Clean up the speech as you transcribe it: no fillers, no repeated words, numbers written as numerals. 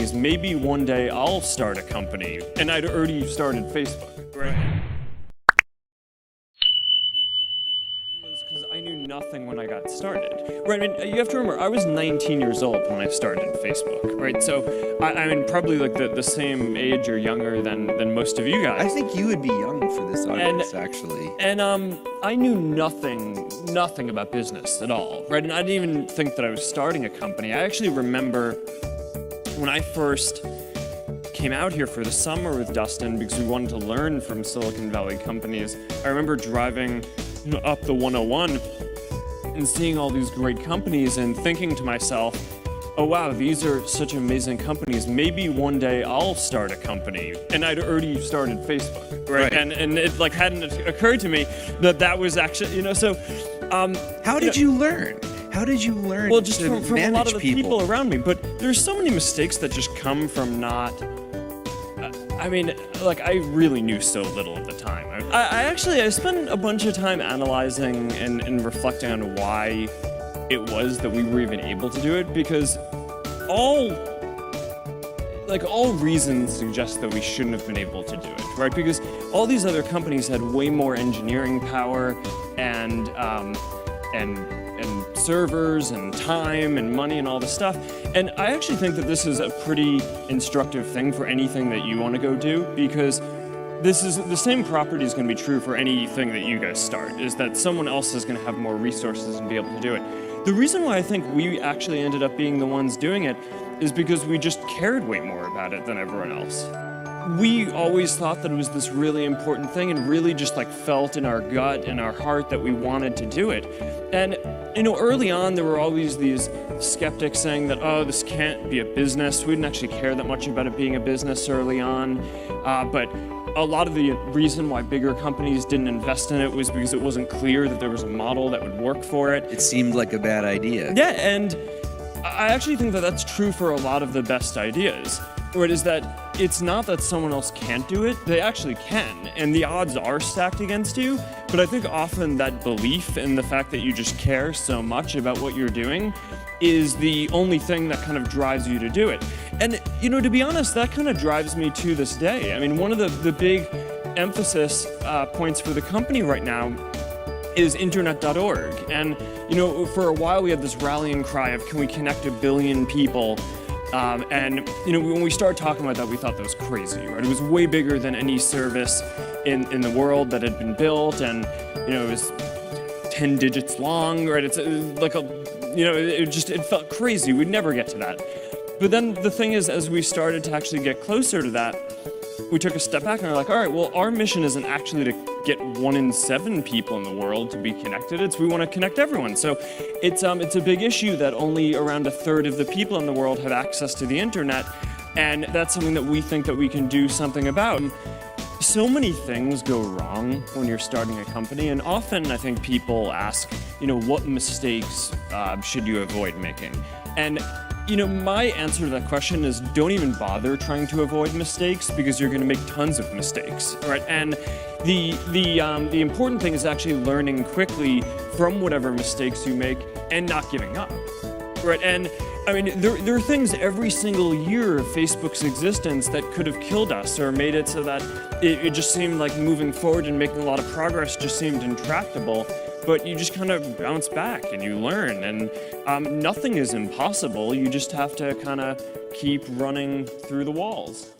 companies, maybe one day I'll start a company. And I'd already started Facebook, right? Because I knew nothing when I got started, right? I mean, you have to remember, I was 19 years old when I started Facebook, right? So, I mean, probably like the same age or younger than most of you guys. I think you would be young for this audience, actually. And I knew nothing about business at all, right? And I didn't even think that I was starting a company. I actually remember when I first came out here for the summer with Dustin because we wanted to learn from Silicon Valley companies. I remember driving up the 101 and seeing all these great companies and thinking to myself, oh wow, these are such amazing companies. Maybe one day I'll start a company. And I'd already started Facebook, right? And it like hadn't occurred to me that was actually, so. How did you learn? How did you learn well, just to from a lot of the people around me. But there's so many mistakes that just come from not. I mean, like I really knew so little at the time. I spent a bunch of time analyzing and reflecting on why it was that we were even able to do it, because all reasons suggest that we shouldn't have been able to do it, right? Because all these other companies had way more engineering power and servers and time and money and all this stuff. And I actually think that this is a pretty instructive thing for anything that you want to go do, because this is the same property is going to be true for anything that you guys start, is that someone else is going to have more resources and be able to do it. The reason why I think we actually ended up being the ones doing it is because we just cared way more about it than everyone else. We always thought that it was this really important thing and really just like felt in our gut and our heart that we wanted to do it. And early on there were always these skeptics saying that, oh, this can't be a business. We didn't actually care that much about it being a business early on. But a lot of the reason why bigger companies didn't invest in it was because it wasn't clear that there was a model that would work for it. It seemed like a bad idea. Yeah, and I actually think that that's true for a lot of the best ideas. Right, is that it's not that someone else can't do it, they actually can, and the odds are stacked against you, but I think often that belief in the fact that you just care so much about what you're doing is the only thing that kind of drives you to do it. And, to be honest, that kind of drives me to this day. I mean, one of the big emphasis points for the company right now is internet.org. And, for a while we had this rallying cry of, can we connect 1 billion people? And when we started talking about that, we thought that was crazy, right? It was way bigger than any service in the world that had been built, and it was 10 digits long, right? It's like it felt crazy. We'd never get to that. But then the thing is, as we started to actually get closer to that, we took a step back and we're like, all right, well, our mission isn't actually to get 1 in 7 people in the world to be connected. It's we want to connect everyone. So it's a big issue that only around 1/3 of the people in the world have access to the internet, and that's something that we think that we can do something about. So many things go wrong when you're starting a company, and often I think people ask, what mistakes should you avoid making? And my answer to that question is don't even bother trying to avoid mistakes, because you're going to make tons of mistakes, right? And the important thing is actually learning quickly from whatever mistakes you make and not giving up, right? And I mean, there are things every single year of Facebook's existence that could have killed us or made it so that it just seemed like moving forward and making a lot of progress just seemed intractable. But you just kind of bounce back and you learn, and nothing is impossible. You just have to kind of keep running through the walls.